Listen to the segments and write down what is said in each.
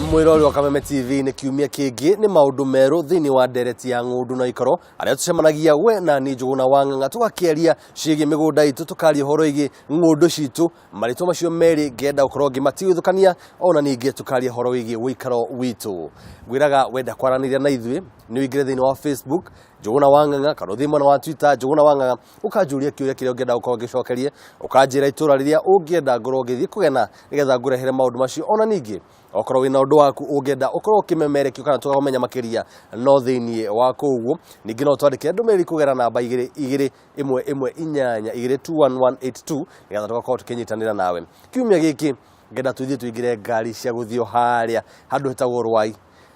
Mwirori wa Kameme TV ni kiumia kingi ni maundu meru thini wa ndereti ya Ng'undu na Ikoro aria tucemanagia we na ni Njuguna wa Ng'ang'a tugakiaria ciigi migunda itu tukaria horo igi ng'undu citu marito macio meri ngenda ukorwo ngimatiuthukania ona ningi tukaria horo igi wikaro witu gwiraga wenda kwaraniria na ithui ni wingire thini wa Facebook Njuguna wa Ng'ang'a kana thimo na wa Twitter Njuguna wa Ng'ang'a ukajuria kiuria kiria ngenda ukorwo ngicokerie ukanjira itura riria ungienda ngorwo ngithii kugena nigetha ngurehere maundu macio ona ningi okorwo wina undu waku ungenda ukorwo kimemerekio kana tukamenya makiria no thini wa kuguo ningi no twandike ndumeri kugera namba 221182 nigetha tugakorwo tukinyitanira nawe kiumia giki ngenda tuithie tuingire ngari cia guthio haria handu hetagwo Rwai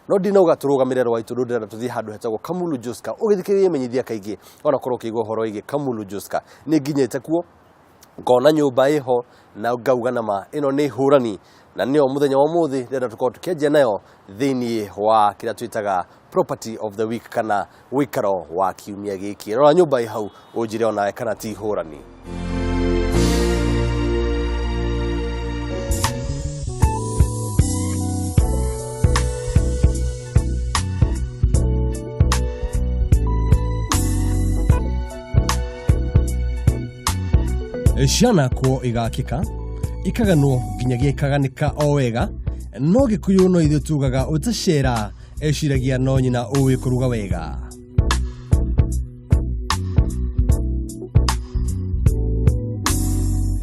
no ndinauga turugamire Rwai tondu ndenda tuthie handu hetagwo Kamulu Joska ugithikirie menyithia kaingi ona korwo kiigwo horo igi Kamulu Joska ni nginyete kuo ngona nyumba iho na ngauga nama ino ni hurani na nio muthenya wa muthi ndenda tukorwo tukienjia nayo thini wa kira twitaga property of the week kana wikaro wa kiumia giki rora nyumba ihau unjire ona kana ti hurani Ciana ko igakika ikaganwo nginyagia ikaganika o wega no gikuyu no ithu tugaga utacera eciragia no nyina uwi kuruga wega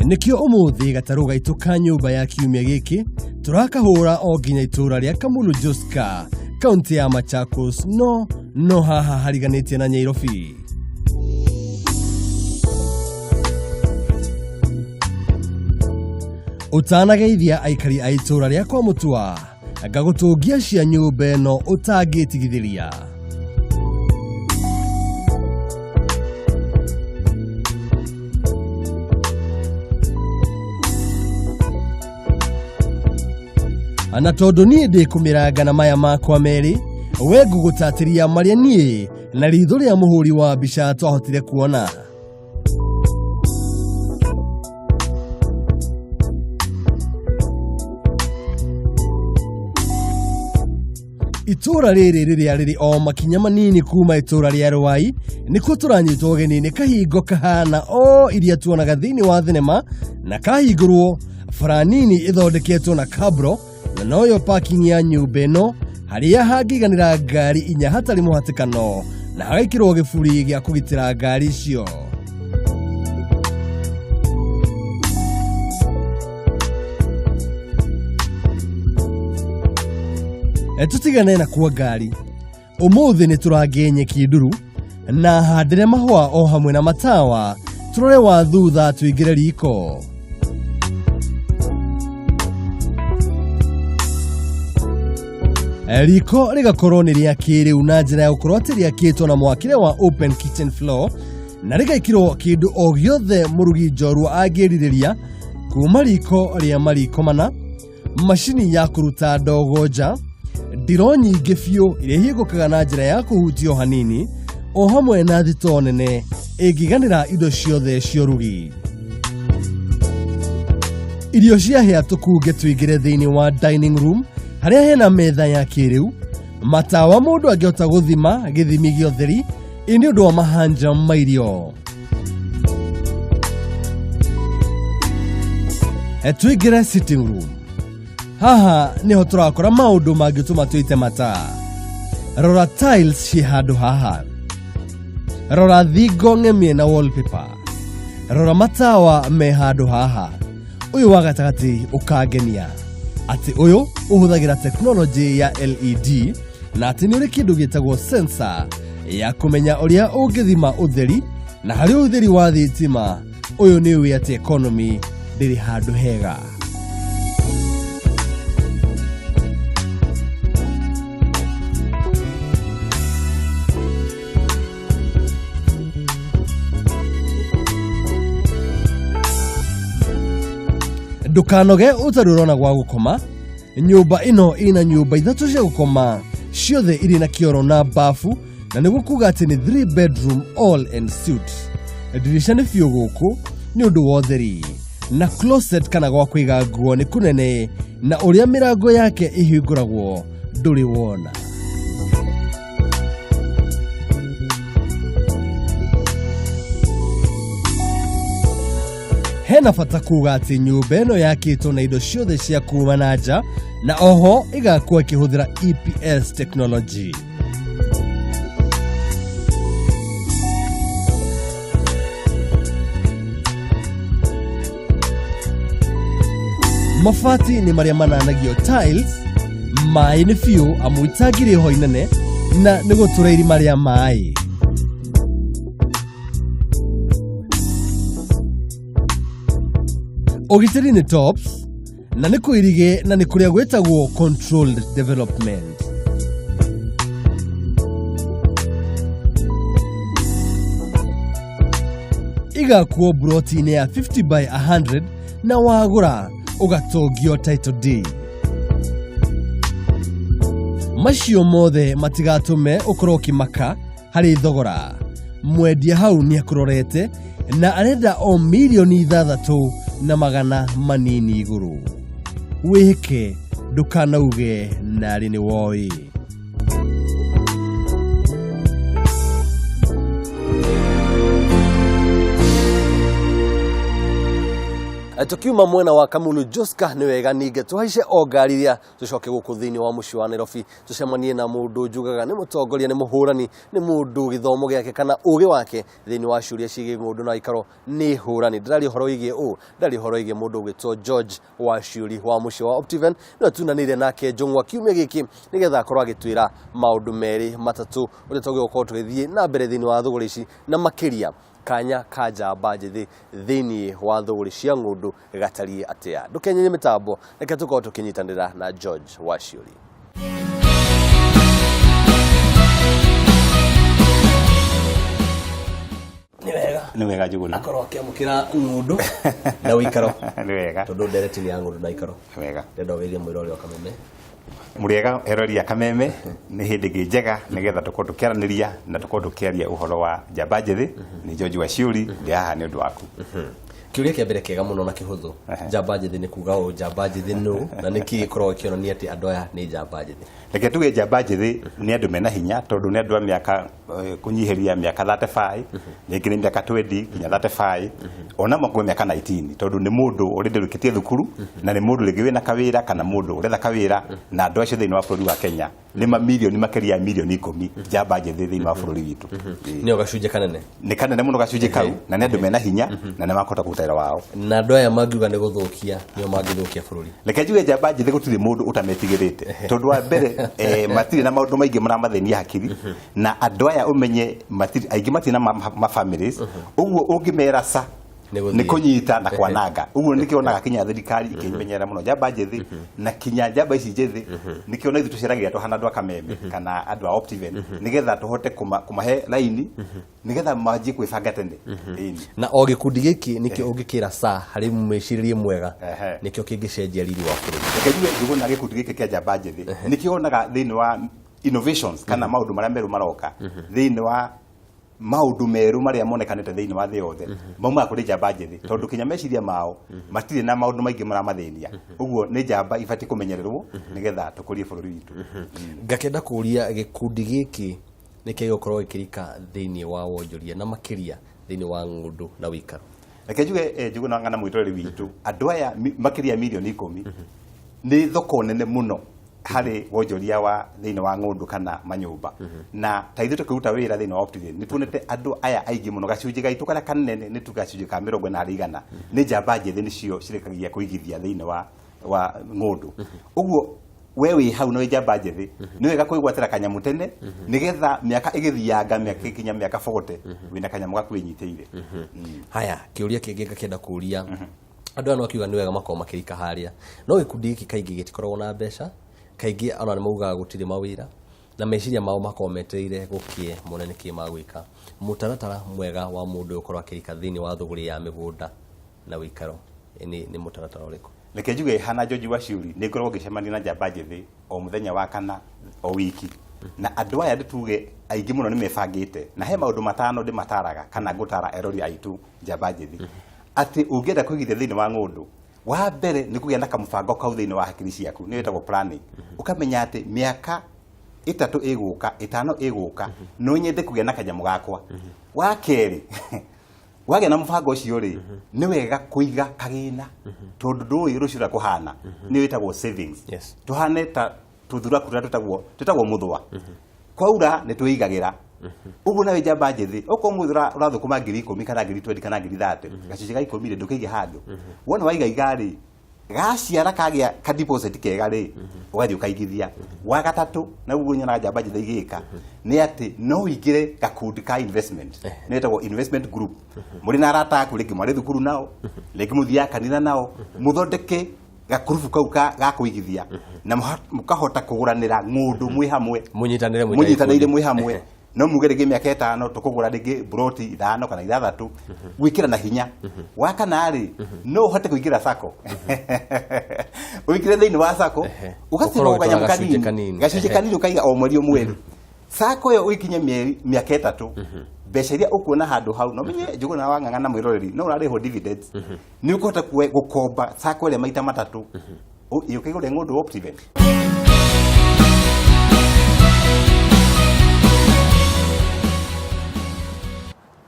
nikio umuthi gataruga ituka nyumba ya kiumia giki turakahura o nginya itura ria Kamulu Joska kaunti ya Machakos no haha hariganitie na Nyairobi utanageithia aikari a itura ria kwa mutua ngagutungia cia nyumba no utangitigithiria ana tondu nie ndikumiranga na maya makwa meri we ngugutatiria maria nie na ritho ria muhuri wa mbica twahotire kuona itura riria riri o makinya manini kuma itura ria Rwai niko turanyitwo geni kahingo kahana o iria tuonaga thini wa thinema na kahingurwo faranini ithondeketwo na kabro na noyo parking ya nyumba ino haria hangiganira ngari inya hatari muhatikano na hagaikirwo giburi gia kugitira ngari icio tutigane na kuwa ngari umuthi ni turagenye kinduru na handire mahwa o hamwe na matawa turore wa thutha tuingire riko riko rigakorwo ni ria kiriu na njira ya gukorwo ati riakitwo na mwakire wa open kitchen floor na rigaikirwo kindu o giothe murugi njorua angiririria kuma riko ria mariko mana mashini ya kuruta ndogo nja ndiro nyingĩ biũ iria hingũkaga na njĩra ya kũhutio hanini o hamwe na thito nene ĩngĩganĩra indo ciothe cia ũrugi irio ciahĩa tũkunge tuingĩre thĩinĩ wa dining room harĩa hena metha ya kĩrĩu matawa mũndũ angĩhota gũthima gĩthimi gĩa ũtheri nĩ ũndũ wa mahanja ma irio tuingĩre sitting room haha niho turakora maundu mangituma tuite mata rora tiles ci handu haha rora thingo ngemie na wallpaper rora matawa me handu haha uyu wa gatagati ukagenia ati uyu uhuthagira technology ya LED na ati ni uri kindu gitagwo sensor ya kumenya uria ungithima utheri na hari utheri wa thitima uyu ni wi ati economy ndiri handu hega ndukanoge utarurona gwa gukoma nyumba ino ina nyumba ithatu cia gukoma ciothe iri na kioro na bafu na niguo kuga ati ni 3 bedroom all and suite dirisha ni fio guku ni undu wa utheri na closet kana gwa kwiga nguo ni kunene na uria mirango yake ihinguragwo nduri wona. Hena bata kuga ati nyumba ino yakitwo na indo ciothe cia kuma na nja na oho igakuwa ikihuthira EPS technology. Mafati ni maria mananagio tiles, mai ni fiu amuitagire ho inene na nigutureiri maria mai. Ogiteri ni tops na nikuirige na nikuria gwetagwo controlled development. Igakuo broti ya 50 by 100 na wagura ugatogio title deed. Macio mothe matigatume ukoroki maka hari thogora. Mwendia hau ni akurorete na arenda o milioni 6 na magana manini iguru. Wihike ndukanauge nari ni woi. Tukiuma mwena wa Kamulu Joska ni wega ninge tuhaice o ngari ria tucoke guku thini wa muci wa Nairobi tucemanie na mundu njugaga ni mutongoria ni muhurani ni mundu githomo giake kana ugi wake thini wa shuria cigi ngundu na ikaro ni hurani ndari horo igie ndari horo igie mundu ugitwo George wa shuri wa muci wa Optiven no tunanire nake Jongwa kiumia giki nigetha akorwo agitwira maundu meri matatu uria tugiokorwo tugithie na mbere thini wa thuguri ici na makiria kanya kaja baje thini wa thuguri cia ngundu gatari atia ndukenye mitambo reke tuko tukinyitanira na George Washuri. Ni wega Juguna akoro akiamukira ngundu na wikaro ni wega tondu ndereti ni ngundu na ikaro wega ndendo wirie mwirori wa Kameme muriega erori ya Kameme ni hindi njega nigetha tukorwo tukiaraniria na tukorwo tukiaria uhoro wa njamba njithi ni George Washuri ndi haha ni undu waku. Kiuria kia mbere kega muno na kihuthu njamba njithi ni kuga o njamba njithi no na niki korwo kionania ati andu aya ni njamba njithi. Reke tuge njamba njithi ni andu mena hinya tondu ni andu a miaka kunyihiria miaka 35 ningi ni miaka 20 kinya 35 ona makwe miaka 19 tondu ni mundu uri nderukitie thukuru na ni mundu ringi wina kawira kana mundu uretha kawira na andu acio thiini wa bururi wa Kenya ni mamilioni makiria milioni 10 njamba njithi thiini wa bururi witu ni ogacunje kanene ni kanene muno gacunje kau na ni andu mena hinya na ni makota gutera wao na andu aya magiuga ni guthukia nio mangithukia bururi. Reke njuge njamba njithi gutiri mundu utametigirite tondu wa mbere matiri na maundu maingi maramathenia hakiri na andu aya umenye matiri aingi matina ma families uguo ungimera sa ni kunyita na kwananga uguo nikionaga kinya thirikari ikimenyera muno njamba njithi na kinya njamba ici njithi nikiona ithu tuceragira tuhana andu a Kameme kana andu a Optiven nigetha tuhote kumahe laini nigetha maji kwibanga tene na o gikundi giki nikio ungikira sa hari mwiciririe mwega nikio kingicenjia riri wa bururi. Reke njuge Juguna gikundi giki kia njamba njithi nikionaga thiini wa innovations kana maundu maria meru maroka thiini wa maundu meru maria monekanite thiini wa thi yothe mauma kuri njamba njithi tondu kinya meciria mao matire na maundu maingi maramathenia uguo ni njamba ibati kumenyererwo nigetha tukurie bururi witu. Ngakenda kuria gikundi giki niki gukorwo ikirika thiini wa wonjoria na makiria thiini wa ngundu na wikaro. Reke njuge Juguna ngana mwitoreri witu andu aya makiria milioni 10 ni thoko nene muno hari wonjoria wa thiini wa ngundu kana manyumba na taithu tukiruta wira thiini wa Optiven ni tuonete andu aya aingi muno gacunje gaitu kara kanene ni tugacunje ka 40 ni njamba njithi nicio cirekagia kuigithia thiini wa ngundu uguo wewe hau no njamba njithi ni wega kuigwatira kanyamu tene nigetha miaka igithianga miaka kinya miaka 40 wina kanyamu gakwinyiteire. Haya kiuria kingi ngakenda kuria andu ano akiuga ni wega makoma makirika haria no gikundi giki kaingi gitikoragwo na mbeca kaingi ona ni maugaga gutiri mawira na meciria mao makometeire gukie munene ki magwika mutaratara mwega wa mundu ukorwo akirika thiini wa thuguri ya migunda na wikaro ni mutaratara uriku. Reke njuge hana George Washuri ni ngorwo ngicemania na njamba njithi o muthenya wa kana o wiki na andu aya ndituge aingi muno ni mebangite na he maundu matano ndi mataraga kana ngutara erori aitu njamba njithi ati ungienda kuigithia thiini wa ngundu wa mbere ni kugia na kamubango kau thiini wa hakiri ciaku ni wetagwo planning ukamenya ati miaka 3 iguka 5 iguka no nyende kugia na kanyamu gakwa wa keri wage na mubango ucio ri ni wega kuiga kagina tondu ndui rucira kuhana ni wetagwo savings tuhane ta tuthura kuria tutagwo muthwa kwaura ni tuigagira uguo nawe jamba njethi uko muthura urathukuma 10,000 kana 20 kana 30 gacici ga 10 ndukiige handu wona waiga igari gaciara kagia ka deposit kega ri ugathi ukaigithia wa gatatu na uguo nyona jamba njethi igika ni ati no igire gakundi ka investment ni wetagwo investment group muri na arata aku riki mwari thukuru nao riki muthia kanitha nao muthondeke gakurubu kau ga kuigithia na mukahota kuguranira ngundu mwi hamwe munyitanire mwi hamwe no mugere ge miaka 5 tukugura ringi broti 5 kana 6 gwikira na hinya wakana ri no hote kuigira sako wikire thiini wa sako ugasiro kanini gacunje kanini ukaiga o mweri umwe sako yo wikinye miaka 3 mbeca iria ukuona handu hau no menye Njuguna wa Ng'ang'a na mwiroreri no urariho dividends ni ukuhota gukomba sako ile maita 3 ukigure ngundu optivate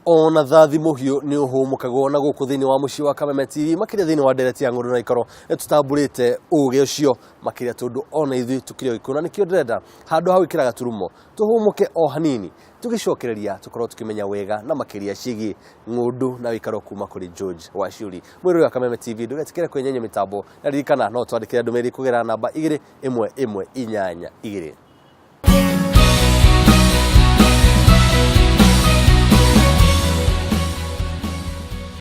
ona thathi muhio ni uhumukagwo na guku thiini wa muci wa Kameme TV makiria thiini wa ndereti ya Ng'undu na Ikoro tutamburite uge ucio makiria tondu ona ithui tukirio ikuna nikio ndrenda handu hau ikira gaturumo tuhumuke o hanini tugicokereria tukorwo tukimenya wega na makiria cigi Ng'undu na Ikoro kuma kuri George Wachuri mwiro wa Kameme TV ndugetikire kwenyenye mitambo na ririkana no twandikira ndumeri kugera namba 2112